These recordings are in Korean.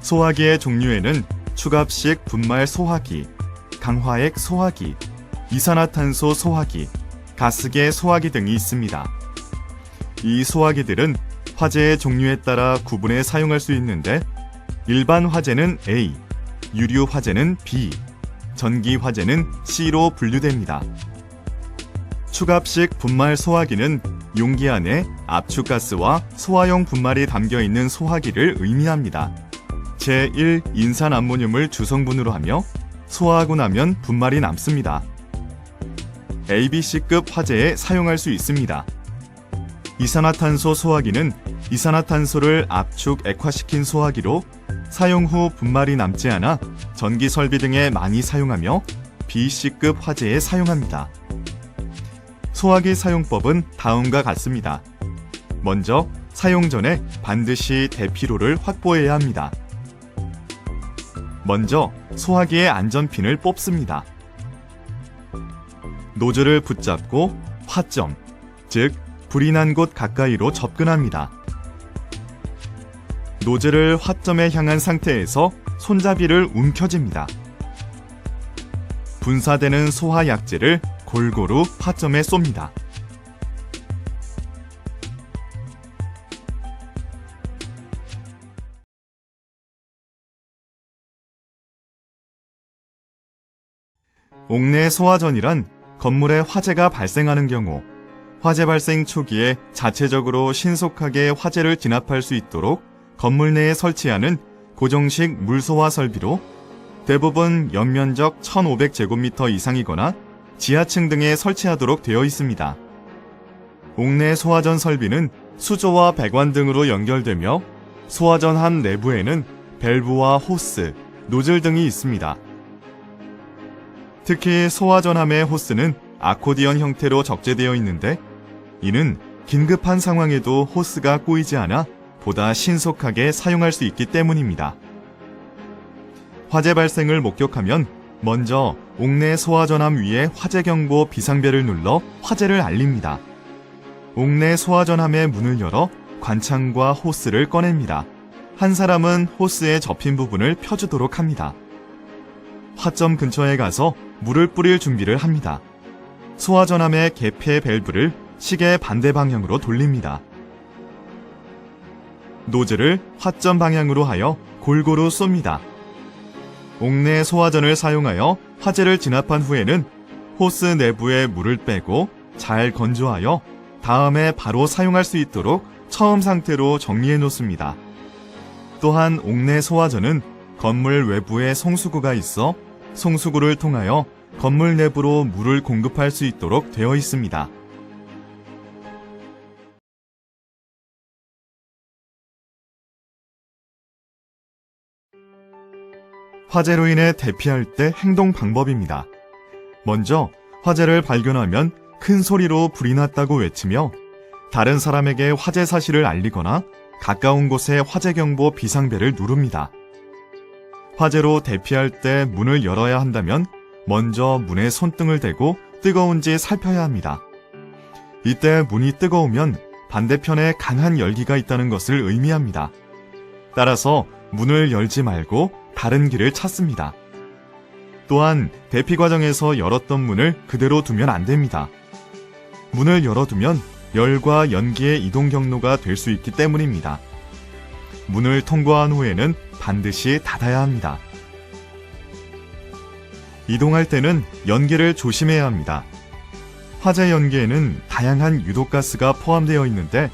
소화기의 종류에는 추갑식 분말 소화기, 강화액 소화기, 이산화탄소 소화기, 가스계 소화기 등이 있습니다. 이 소화기들은 화재의 종류에 따라 구분해 사용할 수 있는데 일반 화재는 A, 유류 화재는 B, 전기 화재는 C로 분류됩니다. 추갑식 분말 소화기는 용기 안에 압축가스와 소화용 분말이 담겨있는 소화기를 의미합니다. 제1인산암모늄을 주성분으로 하며 소화하고 나면 분말이 남습니다. ABC급 화재에 사용할 수 있습니다. 이산화탄소 소화기는 이산화탄소를 압축 액화시킨 소화기로 사용 후 분말이 남지 않아 전기 설비 등에 많이 사용하며 BC급 화재에 사용합니다. 소화기 사용법은 다음과 같습니다. 먼저 사용 전에 반드시 대피로를 확보해야 합니다. 먼저 소화기의 안전핀을 뽑습니다. 노즐을 붙잡고 화점, 즉 불이 난 곳 가까이로 접근합니다. 노즐을 화점에 향한 상태에서 손잡이를 움켜쥡니다. 분사되는 소화약재를 골고루 화점에 쏩니다. 옥내 소화전이란 건물에 화재가 발생하는 경우 화재 발생 초기에 자체적으로 신속하게 화재를 진압할 수 있도록 건물 내에 설치하는 고정식 물소화 설비로 대부분 연면적 1500제곱미터 이상이거나 지하층 등에 설치하도록 되어 있습니다. 옥내 소화전 설비는 수조와 배관 등으로 연결되며 소화전 한 내부에는 밸브와 호스, 노즐 등이 있습니다. 특히 소화전함의 호스는 아코디언 형태로 적재되어 있는데 이는 긴급한 상황에도 호스가 꼬이지 않아 보다 신속하게 사용할 수 있기 때문입니다. 화재 발생을 목격하면 먼저 옥내 소화전함 위에 화재경보 비상벨을 눌러 화재를 알립니다. 옥내 소화전함의 문을 열어 관창과 호스를 꺼냅니다. 한 사람은 호스에 접힌 부분을 펴주도록 합니다. 화점 근처에 가서 물을 뿌릴 준비를 합니다. 소화전함의 개폐 밸브를 시계 반대 방향으로 돌립니다. 노즐을 화점 방향으로 하여 골고루 쏩니다. 옥내 소화전을 사용하여 화재를 진압한 후에는 호스 내부에 물을 빼고 잘 건조하여 다음에 바로 사용할 수 있도록 처음 상태로 정리해 놓습니다. 또한 옥내 소화전은 건물 외부에 송수구가 있어 송수구를 통하여 건물 내부로 물을 공급할 수 있도록 되어 있습니다. 화재로 인해 대피할 때 행동 방법입니다. 먼저 화재를 발견하면 큰 소리로 불이 났다고 외치며 다른 사람에게 화재 사실을 알리거나 가까운 곳에 화재경보 비상벨을 누릅니다. 화재로 대피할 때 문을 열어야 한다면 먼저 문에 손등을 대고 뜨거운지 살펴야 합니다. 이때 문이 뜨거우면 반대편에 강한 열기가 있다는 것을 의미합니다. 따라서 문을 열지 말고 다른 길을 찾습니다. 또한 대피 과정에서 열었던 문을 그대로 두면 안 됩니다. 문을 열어두면 열과 연기의 이동 경로가 될 수 있기 때문입니다. 문을 통과한 후에는 반드시 닫아야 합니다. 이동할 때는 연기를 조심해야 합니다. 화재 연기에는 다양한 유독가스가 포함되어 있는데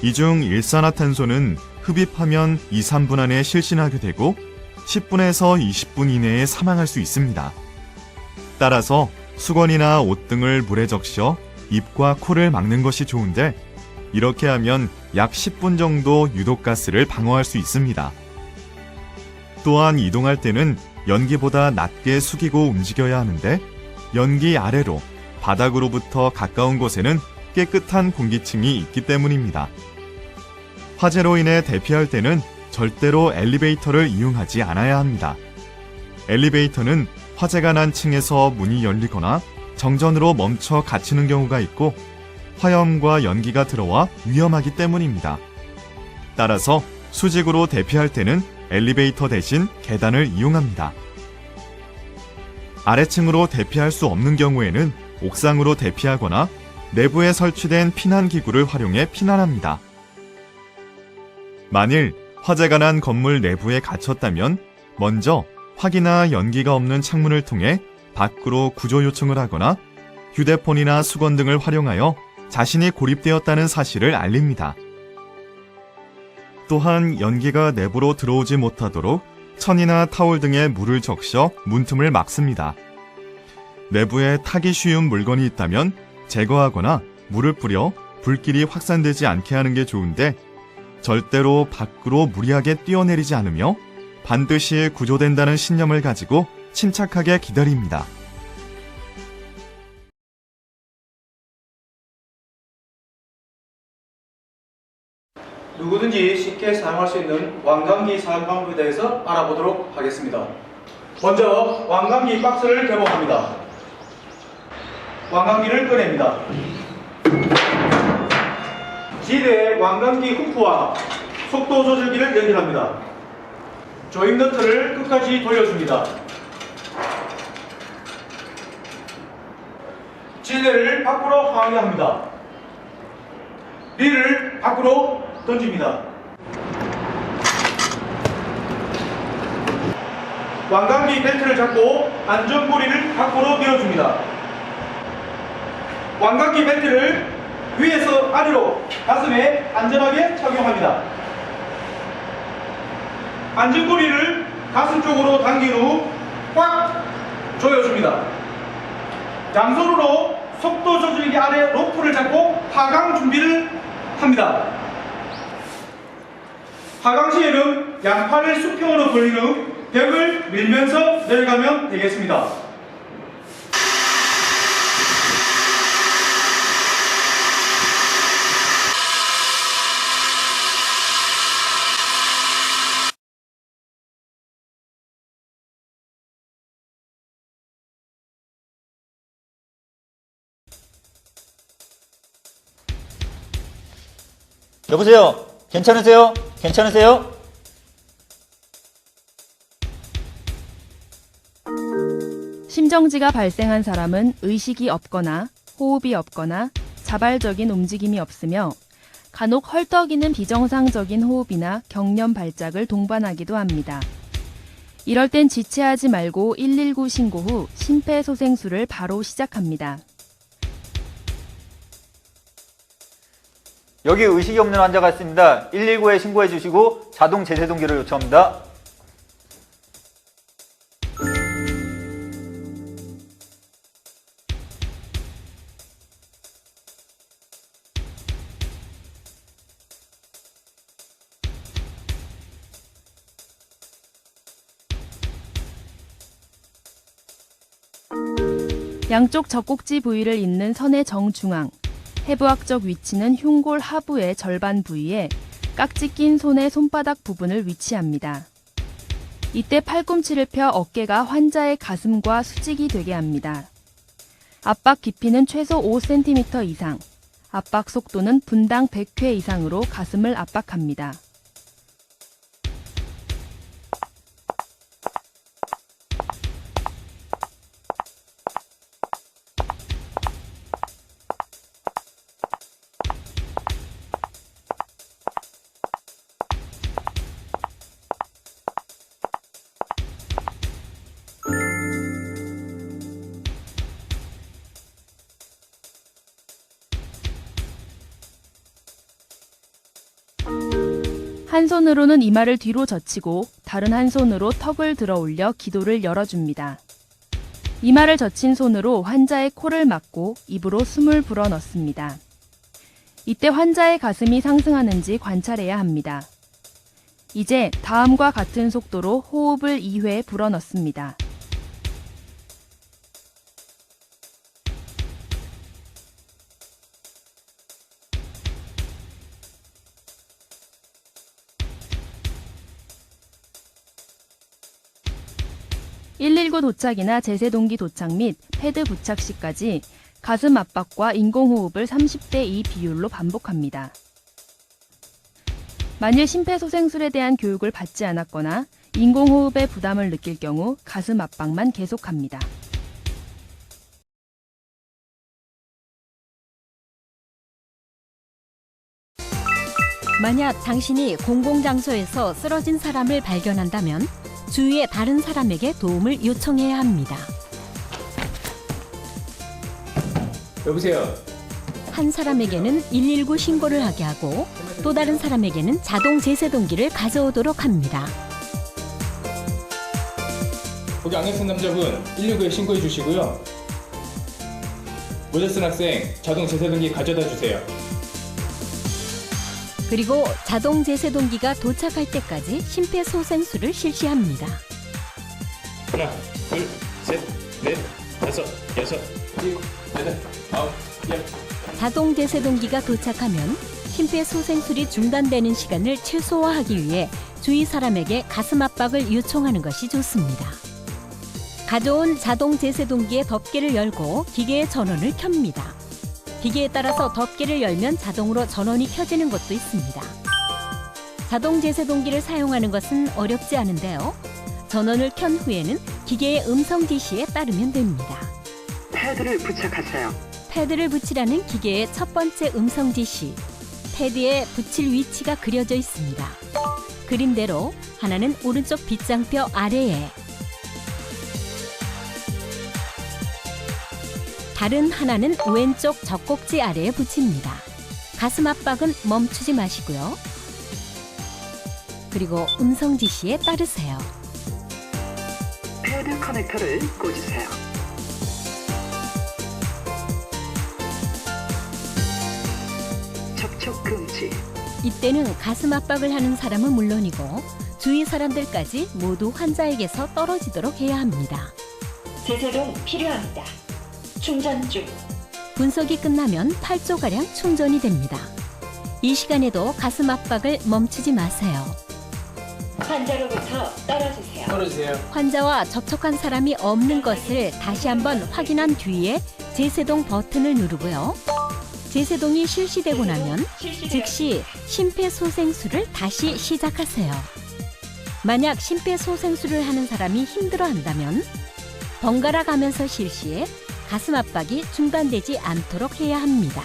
이 중 일산화탄소는 흡입하면 2, 3분 안에 실신하게 되고 10분에서 20분 이내에 사망할 수 있습니다. 따라서 수건이나 옷 등을 물에 적셔 입과 코를 막는 것이 좋은데 이렇게 하면 약 10분 정도 유독가스를 방어할 수 있습니다. 또한 이동할 때는 연기보다 낮게 숙이고 움직여야 하는데 연기 아래로 바닥으로부터 가까운 곳에는 깨끗한 공기층이 있기 때문입니다. 화재로 인해 대피할 때는 절대로 엘리베이터를 이용하지 않아야 합니다. 엘리베이터는 화재가 난 층에서 문이 열리거나 정전으로 멈춰 갇히는 경우가 있고 화염과 연기가 들어와 위험하기 때문입니다. 따라서 수직으로 대피할 때는 엘리베이터 대신 계단을 이용합니다. 아래층으로 대피할 수 없는 경우에는 옥상으로 대피하거나 내부에 설치된 피난기구를 활용해 피난합니다. 만일 화재가 난 건물 내부에 갇혔다면 먼저 화기나 연기가 없는 창문을 통해 밖으로 구조 요청을 하거나 휴대폰이나 수건 등을 활용하여 자신이 고립되었다는 사실을 알립니다. 또한 연기가 내부로 들어오지 못하도록 천이나 타올 등에 물을 적셔 문틈을 막습니다. 내부에 타기 쉬운 물건이 있다면 제거하거나 물을 뿌려 불길이 확산되지 않게 하는 게 좋은데 절대로 밖으로 무리하게 뛰어내리지 않으며 반드시 구조된다는 신념을 가지고 침착하게 기다립니다. 누구든지 쉽게 사용할 수 있는 왕감기 사용 방법에 대해서 알아보도록 하겠습니다. 먼저 왕감기 박스를 개봉합니다. 왕감기를 꺼냅니다. 지대의 왕감기 흠프와 속도 조절기를 연결합니다. 조임 너트를 끝까지 돌려줍니다. 지대를 밖으로 항해합니다. 릴을 밖으로 던집니다. 왕감기 벨트를 잡고 안전고리를 밖으로 밀어줍니다. 왕감기 벨트를 위에서 아래로 가슴에 안전하게 착용합니다. 안전고리를 가슴 쪽으로 당긴 후 꽉 조여줍니다. 양손으로 속도 조절기 아래 로프를 잡고 하강 준비를 합니다. 하강 시에는 양팔을 수평으로 벌린 후 벽을 밀면서 내려가면 되겠습니다. 여보세요? 괜찮으세요? 괜찮으세요? 심정지가 발생한 사람은 의식이 없거나 호흡이 없거나 자발적인 움직임이 없으며 간혹 헐떡이는 비정상적인 호흡이나 경련 발작을 동반하기도 합니다. 이럴 땐 지체하지 말고 119 신고 후 심폐소생술을 바로 시작합니다. 여기 의식이 없는 환자가 있습니다. 119에 신고해 주시고 자동 제세동기를 요청합니다. 양쪽 젖꼭지 부위를 잇는 선의 정중앙, 해부학적 위치는 흉골 하부의 절반 부위에 깍지 낀 손의 손바닥 부분을 위치합니다. 이때 팔꿈치를 펴 어깨가 환자의 가슴과 수직이 되게 합니다. 압박 깊이는 최소 5cm 이상, 압박 속도는 분당 100회 이상으로 가슴을 압박합니다. 한 손으로는 이마를 뒤로 젖히고 다른 한 손으로 턱을 들어 올려 기도를 열어줍니다. 이마를 젖힌 손으로 환자의 코를 막고 입으로 숨을 불어 넣습니다. 이때 환자의 가슴이 상승하는지 관찰해야 합니다. 이제 다음과 같은 속도로 호흡을 2회 불어 넣습니다. (119) 도착이나 제세동기 도착 및 패드 부착 시까지 가슴 압박과 인공호흡을 30대 2 비율로 반복합니다. 만일 심폐소생술에 대한 교육을 받지 않았거나 인공호흡에 부담을 느낄 경우 가슴 압박만 계속합니다. 만약 당신이 공공장소에서 쓰러진 사람을 발견한다면 주위의 다른 사람에게 도움을 요청해야 합니다. 여보세요. 한 사람에게는 119 신고를 하게 하고 또 다른 사람에게는 자동 제세동기를 가져오도록 합니다. 거기 안경 쓴 남자분 119에 신고해 주시고요. 모자 쓴 학생 자동 제세동기 가져다 주세요. 그리고 자동 제세동기가 도착할 때까지 심폐소생술을 실시합니다. 하나, 둘, 셋, 넷, 다섯, 여섯, 일곱, 여덟, 아홉, 열. 자동 제세동기가 도착하면 심폐소생술이 중단되는 시간을 최소화하기 위해 주위 사람에게 가슴 압박을 요청하는 것이 좋습니다. 가져온 자동 제세동기의 덮개를 열고 기계의 전원을 켭니다. 기계에 따라서 덮개를 열면 자동으로 전원이 켜지는 것도 있습니다. 자동 제세동기를 사용하는 것은 어렵지 않은데요. 전원을 켠 후에는 기계의 음성 지시에 따르면 됩니다. 패드를 부착하세요. 패드를 붙이라는 기계의 첫 번째 음성 지시. 패드에 붙일 위치가 그려져 있습니다. 그림대로 하나는 오른쪽 빗장뼈 아래에, 다른 하나는 왼쪽 젖꼭지 아래에 붙입니다. 가슴 압박은 멈추지 마시고요. 그리고 음성 지시에 따르세요. 패드 커넥터를 꽂으세요. 접촉 금지. 이때는 가슴 압박을 하는 사람은 물론이고 주위 사람들까지 모두 환자에게서 떨어지도록 해야 합니다. 제세동 필요합니다. 충전 중. 분석이 끝나면 8조가량 충전이 됩니다. 이 시간에도 가슴 압박을 멈추지 마세요. 환자로부터 떨어지세요. 떨어지세요. 환자와 접촉한 사람이 없는 것을 다시 한번 확인한 뒤에 제세동 버튼을 누르고요. 제세동이 실시되고 나면 즉시 심폐소생술을 다시 시작하세요. 만약 심폐소생술을 하는 사람이 힘들어한다면 번갈아 가면서 실시해 가슴 압박이 중단되지 않도록 해야 합니다.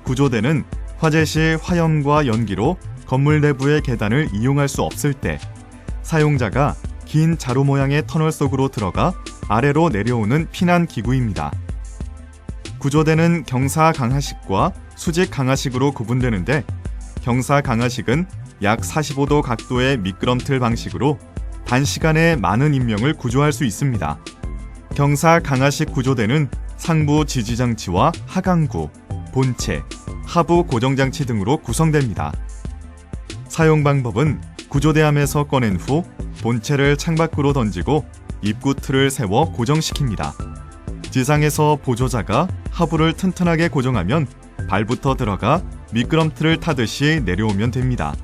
구조대는 화재 시 화염과 연기로 건물 내부의 계단을 이용할 수 없을 때 사용자가 긴 자루 모양의 터널 속으로 들어가 아래로 내려오는 피난 기구입니다. 구조대는 경사 강하식과 수직 강하식으로 구분되는데 경사 강하식은 약 45도 각도의 미끄럼틀 방식으로 단시간에 많은 인명을 구조할 수 있습니다. 경사 강하식 구조대는 상부 지지장치와 하강구, 본체, 하부 고정장치 등으로 구성됩니다. 사용 방법은 구조대함에서 꺼낸 후 본체를 창밖으로 던지고 입구 틀을 세워 고정시킵니다. 지상에서 보조자가 하부를 튼튼하게 고정하면 발부터 들어가 미끄럼틀을 타듯이 내려오면 됩니다.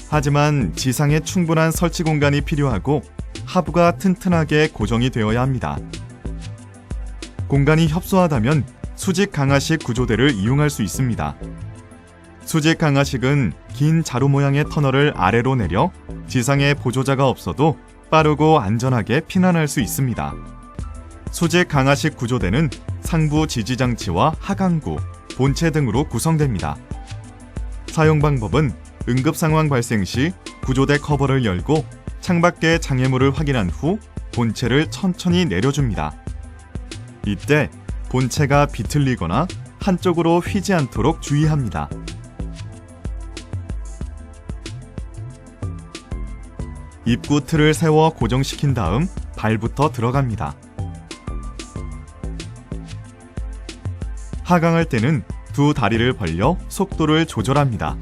하지만 지상에 충분한 설치 공간이 필요하고 하부가 튼튼하게 고정이 되어야 합니다. 공간이 협소하다면 수직 강하식 구조대를 이용할 수 있습니다. 수직 강하식은 긴 자루 모양의 터널을 아래로 내려 지상에 보조자가 없어도 빠르고 안전하게 피난할 수 있습니다. 수직 강하식 구조대는 상부 지지장치와 하강구, 본체 등으로 구성됩니다. 사용 방법은 응급 상황 발생 시 구조대 커버를 열고 창밖의 장애물을 확인한 후 본체를 천천히 내려줍니다. 이때 본체가 비틀리거나 한쪽으로 휘지 않도록 주의합니다. 입구 틀을 세워 고정시킨 다음 발부터 들어갑니다. 하강할 때는 두 다리를 벌려 속도를 조절합니다.